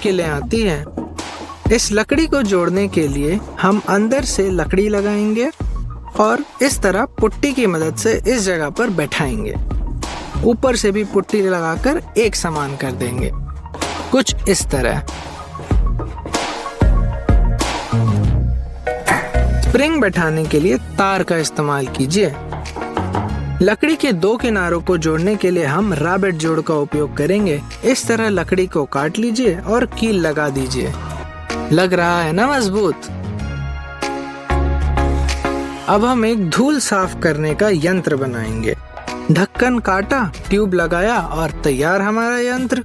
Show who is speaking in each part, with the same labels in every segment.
Speaker 1: मुश्किलें आती हैं। इस लकड़ी को जोड़ने के लिए हम अंदर से लकड़ी लगाएंगे और इस तरह पुट्टी की मदद से इस जगह पर बैठाएंगे। ऊपर से भी पुट्टी लगाकर एक समान कर देंगे, कुछ इस तरह। स्प्रिंग बैठाने के लिए तार का इस्तेमाल कीजिए। लकड़ी के दो किनारों को जोड़ने के लिए हम रैबिट जोड़ का उपयोग करेंगे। इस तरह लकड़ी को काट लीजिए और कील लगा दीजिए। लग रहा है ना मजबूत? अब हम एक धूल साफ करने का यंत्र बनाएंगे। ढक्कन काटा, ट्यूब लगाया और तैयार हमारा यंत्र।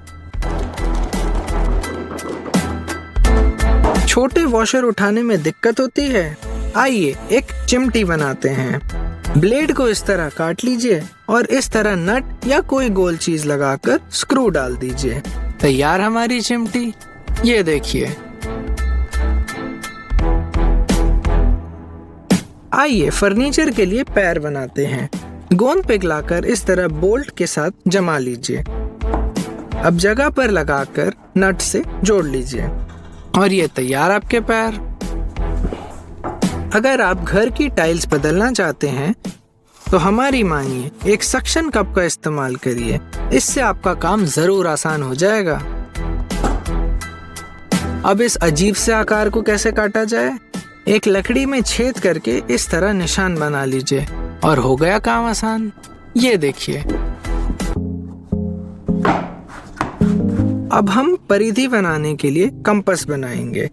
Speaker 1: छोटे वॉशर उठाने में दिक्कत होती है। आइए एक चिमटी बनाते हैं। ब्लेड को इस तरह काट लीजिए और इस तरह नट या कोई गोल चीज लगाकर स्क्रू डाल दीजिए। तैयार हमारी चिमटी। ये देखिए। आइए फर्नीचर के लिए पैर बनाते हैं। गोंद पिघलाकर इस तरह बोल्ट के साथ जमा लीजिए। अब जगह पर लगाकर नट से जोड़ लीजिए और ये तैयार आपके पैर। अगर आप घर की टाइल्स बदलना चाहते हैं तो हमारी मानिए, एक सक्शन कप का इस्तेमाल करिए। इससे आपका काम जरूर आसान हो जाएगा। अब इस अजीब से आकार को कैसे काटा जाए? एक लकड़ी में छेद करके इस तरह निशान बना लीजिए और हो गया काम आसान। ये देखिए। अब हम परिधि बनाने के लिए कंपास बनाएंगे,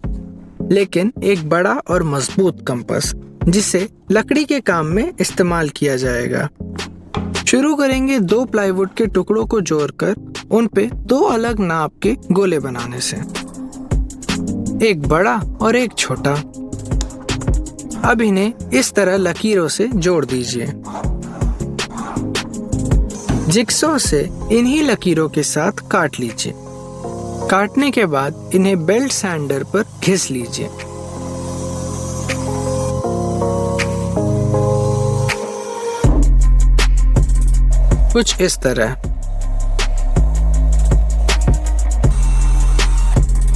Speaker 1: लेकिन एक बड़ा और मजबूत कंपास जिसे लकड़ी के काम में इस्तेमाल किया जाएगा। शुरू करेंगे 2 प्लाईवुड के टुकड़ों को जोड़कर उन पे 2 अलग नाप के गोले बनाने से, एक बड़ा और एक छोटा। अब इन्हें इस तरह लकीरों से जोड़ दीजिए। जिक्सॉ से इन्हीं लकीरों के साथ काट लीजिए। काटने के बाद इन्हें बेल्ट सैंडर पर घिस लीजिए। कुछ इस तरह।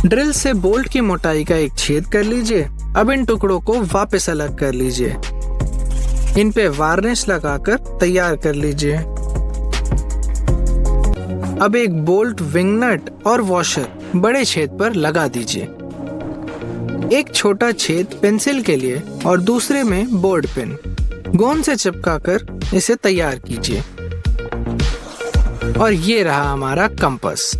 Speaker 1: ड्रिल से बोल्ट की मोटाई का एक छेद कर लीजिए। अब इन टुकड़ों को वापस अलग कर लीजिए। इन पे वार्निश लगाकर तैयार कर लीजिए। अब एक बोल्ट, विंग नट और वॉशर बड़े छेद पर लगा दीजिए। एक छोटा छेद पेंसिल के लिए और दूसरे में बोर्ड पिन। गोंद से चिपकाकर इसे तैयार कीजिए। और ये रहा हमारा कंपास।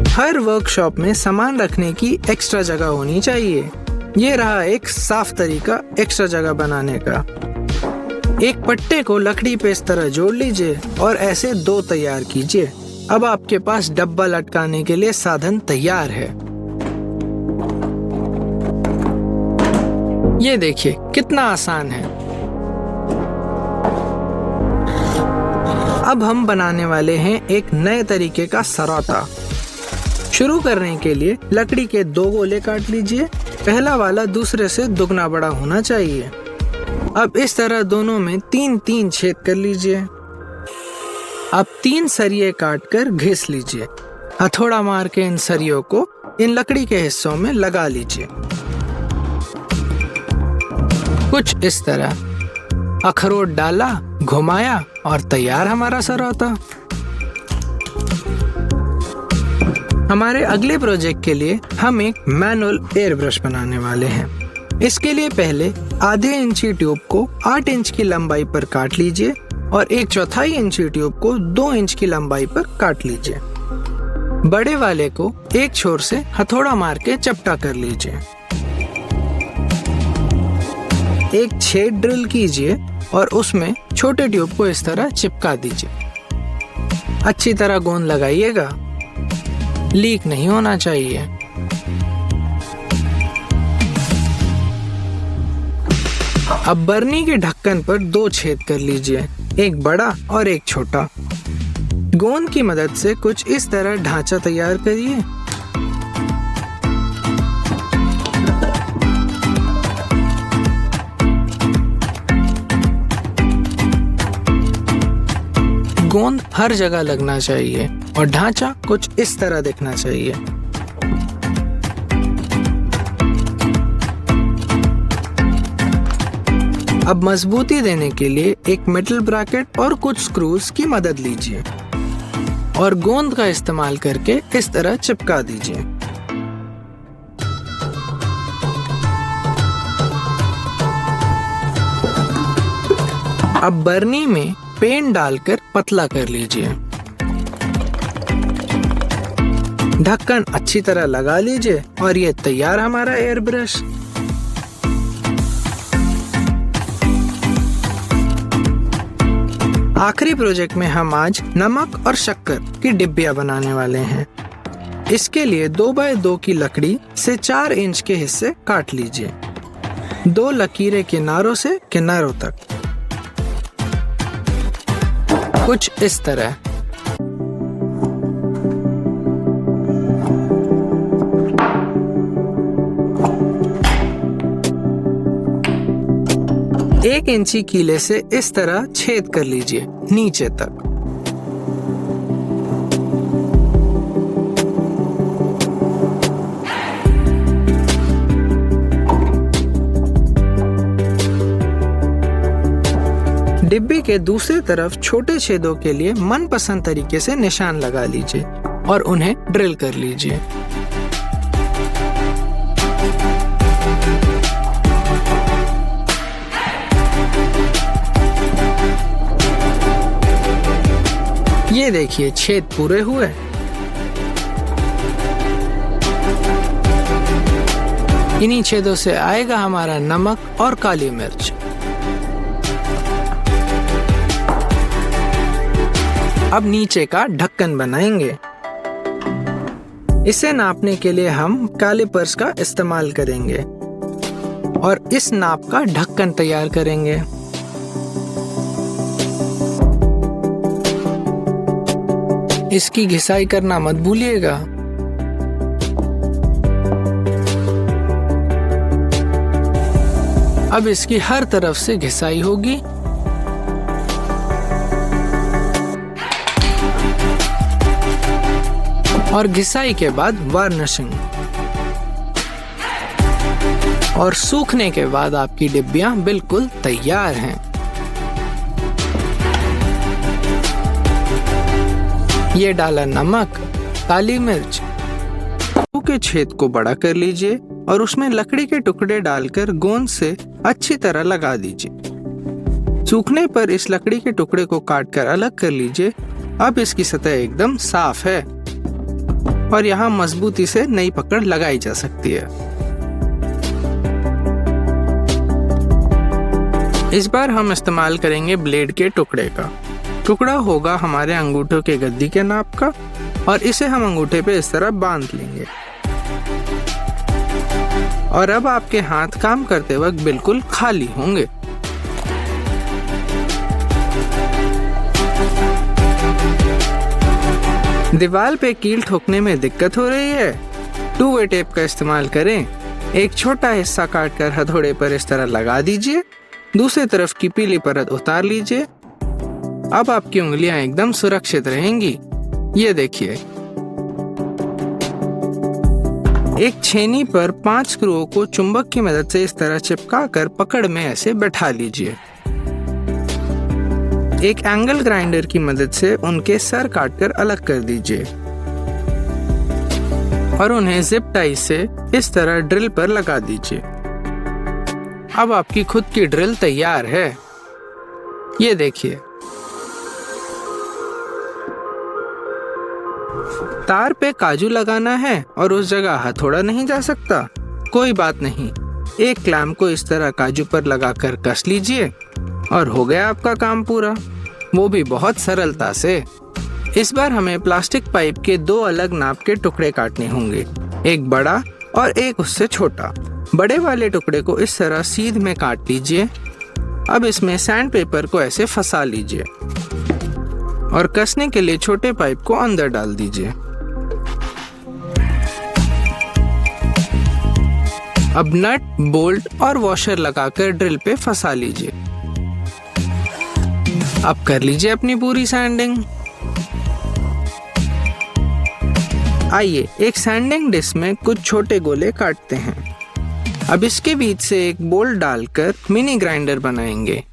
Speaker 1: हर वर्कशॉप में सामान रखने की एक्स्ट्रा जगह होनी चाहिए। ये रहा एक साफ तरीका एक्स्ट्रा जगह बनाने का। एक पट्टे को लकड़ी पे इस तरह जोड़ लीजिए और ऐसे 2 तैयार कीजिए। अब आपके पास डब्बा लटकाने के लिए साधन तैयार है। ये देखिए कितना आसान है। अब हम बनाने वाले हैं एक नए तरीके का सरौता। शुरू करने के लिए लकड़ी के 2 गोले काट लीजिए। पहला वाला दूसरे से दुगना बड़ा होना चाहिए। अब इस तरह दोनों में 3-3 छेद कर लीजिए। अब 3 सरिये काटकर घिस लीजिए। हथौड़ा मार के इन सरियों को इन लकड़ी के हिस्सों में लगा लीजिए, कुछ इस तरह। अखरोट डाला, घुमाया और तैयार हमारा सरौता। हमारे अगले प्रोजेक्ट के लिए हम एक मैनुअल एयर ब्रश बनाने वाले हैं। इसके लिए पहले आधे इंची ट्यूब को 8 इंच की लंबाई पर काट लीजिए और 1/4 इंची ट्यूब को 2 इंच की लंबाई पर काट लीजिए। बड़े वाले को एक छोर से हथौड़ा मार के चपटा कर लीजिए। एक छेद ड्रिल कीजिए और उसमें छोटे ट्यूब को इस तरह चिपका दीजिए। अच्छी तरह गोंद लगाइएगा, लीक नहीं होना चाहिए। अब बर्नी के ढक्कन पर 2 छेद कर लीजिए, एक बड़ा और एक छोटा। गोंद की मदद से कुछ इस तरह ढांचा तैयार करिए। गोंद हर जगह लगना चाहिए और ढांचा कुछ इस तरह दिखना चाहिए। अब मजबूती देने के लिए एक मेटल ब्रैकेट और कुछ स्क्रूज की मदद लीजिए और गोंद का इस्तेमाल करके इस तरह चिपका दीजिए। अब बरनी में पेंट डालकर पतला कर लीजिए। ढक्कन अच्छी तरह लगा लीजिए और ये तैयार हमारा एयर ब्रश। आखिरी प्रोजेक्ट में हम आज नमक और शक्कर की डिब्बियां बनाने वाले हैं। इसके लिए 2x2 की लकड़ी से 4 इंच के हिस्से काट लीजिए, 2 लकीरें किनारों से किनारों तक, कुछ इस तरह। एक इंची कीले से इस तरह छेद कर लीजिए नीचे तक। डिब्बी के दूसरी तरफ छोटे छेदों के लिए मनपसंद तरीके से निशान लगा लीजिए और उन्हें ड्रिल कर लीजिए। ये देखिए छेद पूरे हुए। इन्हीं छेदों से आएगा हमारा नमक और काली मिर्च। अब नीचे का ढक्कन बनाएंगे। इसे नापने के लिए हम कैलिपर्स का इस्तेमाल करेंगे और इस नाप का ढक्कन तैयार करेंगे। इसकी घिसाई करना मत भूलिएगा। अब इसकी हर तरफ से घिसाई होगी। और घिसाई के बाद वार्निशिंग और सूखने के बाद आपकी डिब्बियां बिल्कुल तैयार हैं। ये डाला नमक, काली मिर्च। के छेद को बड़ा कर लीजिए और उसमें लकड़ी के टुकड़े डालकर गोंद से अच्छी तरह लगा दीजिए। सूखने पर इस लकड़ी के टुकड़े को काटकर अलग कर लीजिए। अब इसकी सतह एकदम साफ है और यहाँ मजबूती से नई पकड़ लगाई जा सकती है। इस बार हम इस्तेमाल करेंगे ब्लेड के टुकड़े का। टुकड़ा होगा हमारे अंगूठों के गद्दी के नाप का और इसे हम अंगूठे पे इस तरह बांध लेंगे। और अब आपके हाथ काम करते वक्त बिल्कुल खाली होंगे। दीवार पे कील ठोकने में दिक्कत हो रही है? 2-वे टेप का इस्तेमाल करें। एक छोटा हिस्सा काटकर हथौड़े पर इस तरह लगा दीजिए। दूसरी तरफ की पीली परत उतार लीजिए। अब आपकी उंगलियां एकदम सुरक्षित रहेंगी। ये देखिए, एक छेनी पर 5 स्क्रूओं को चुंबक की मदद से इस तरह चिपका कर पकड़ में ऐसे बैठा लीजिए। एक एंगल ग्राइंडर की मदद से उनके सर काटकर अलग कर दीजिए और उन्हें जिप टाई से इस तरह ड्रिल पर लगा दीजिए। अब आपकी खुद की ड्रिल तैयार है। ये देखिए, तार पे काजू लगाना है और उस जगह हथौड़ा नहीं जा सकता। कोई बात नहीं, एक क्लैंप को इस तरह काजू पर लगाकर कस लीजिए और हो गया आपका काम पूरा, वो भी बहुत सरलता से। इस बार हमें प्लास्टिक पाइप के 2 अलग नाप के टुकड़े काटने होंगे, एक बड़ा और एक उससे छोटा। बड़े वाले टुकड़े को इस तरह सीध में काट लीजिए। अब इसमें सैंड पेपर को ऐसे फंसा लीजिए और कसने के लिए छोटे पाइप को अंदर डाल दीजिए। अब नट, बोल्ट और वॉशर लगाकर ड्रिल पे फंसा लीजिए। अब कर लीजिए अपनी पूरी सैंडिंग। आइए एक सैंडिंग डिस्क में कुछ छोटे गोले काटते हैं। अब इसके बीच से एक बोल्ट डालकर मिनी ग्राइंडर बनाएंगे।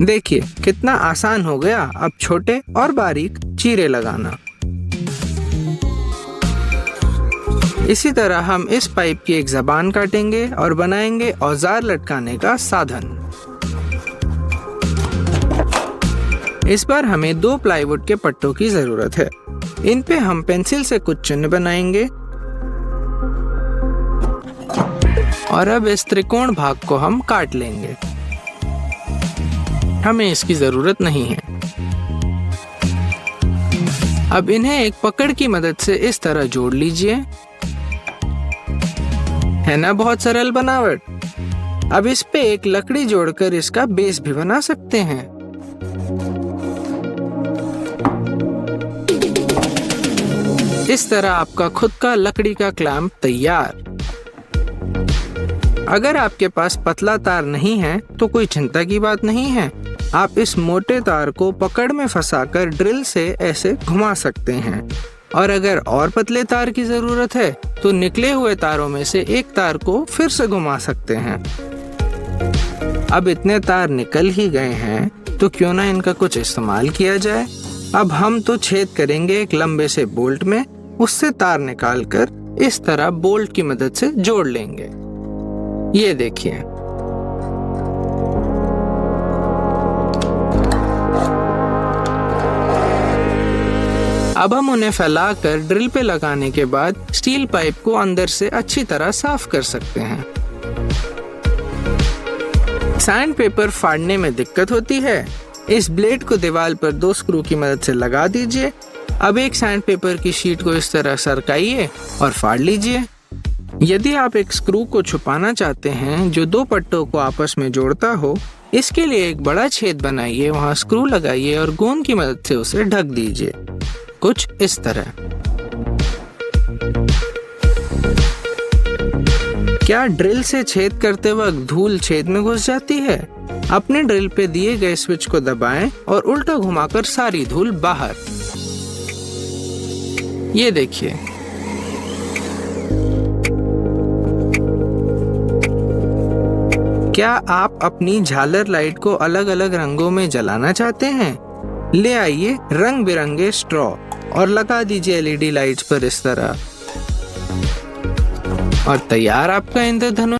Speaker 1: देखिए कितना आसान हो गया अब छोटे और बारीक चीरे लगाना। इसी तरह हम इस पाइप की एक जबान काटेंगे और बनाएंगे औजार लटकाने का साधन। इस बार हमें 2 प्लाईवुड के पट्टों की जरूरत है। इन पे हम पेंसिल से कुछ चिन्ह बनाएंगे और अब इस त्रिकोण भाग को हम काट लेंगे। हमें इसकी जरूरत नहीं है। अब इन्हें एक पकड़ की मदद से इस तरह जोड़ लीजिए। है ना बहुत सरल बनावट। अब इस पे एक लकड़ी जोड़कर इसका बेस भी बना सकते हैं। इस तरह आपका खुद का लकड़ी का क्लैंप तैयार। अगर आपके पास पतला तार नहीं है तो कोई चिंता की बात नहीं है। आप इस मोटे तार को पकड़ में फंसाकर ड्रिल से ऐसे घुमा सकते हैं। और अगर और पतले तार की जरूरत है तो निकले हुए तारों में से एक तार को फिर से घुमा सकते हैं। अब इतने तार निकल ही गए हैं तो क्यों ना इनका कुछ इस्तेमाल किया जाए। अब हम तो छेद करेंगे एक लंबे से बोल्ट में, उससे तार निकालकर इस तरह बोल्ट की मदद से जोड़ लेंगे। ये देखिए। अब हम उन्हें फैलाकर ड्रिल पे लगाने के बाद स्टील पाइप को अंदर से अच्छी तरह साफ कर सकते हैं। सैंड पेपर फाड़ने में दिक्कत होती है। इस ब्लेड को दीवार पर 2 स्क्रू की मदद से लगा दीजिए। अब एक सैंड पेपर की शीट को इस तरह सरकाइए और फाड़ लीजिए। यदि आप एक स्क्रू को छुपाना चाहते हैं जो 2 पट्टों को आपस में जोड़ता हो, इसके लिए एक बड़ा छेद बनाइए, वहां स्क्रू लगाइए और गोंद की मदद से उसे ढक दीजिए, कुछ इस तरह। क्या ड्रिल से छेद करते वक्त धूल छेद में घुस जाती है? अपने ड्रिल पे दिए गए स्विच को दबाएं और उल्टा घुमाकर सारी धूल बाहर। ये देखिए। क्या आप अपनी झालर लाइट को अलग अलग रंगों में जलाना चाहते हैं? ले आइए रंग बिरंगे स्ट्रॉ और लगा दीजिए एलईडी लाइट्स पर इस तरह। और तैयार आपका इंद्रधनुष।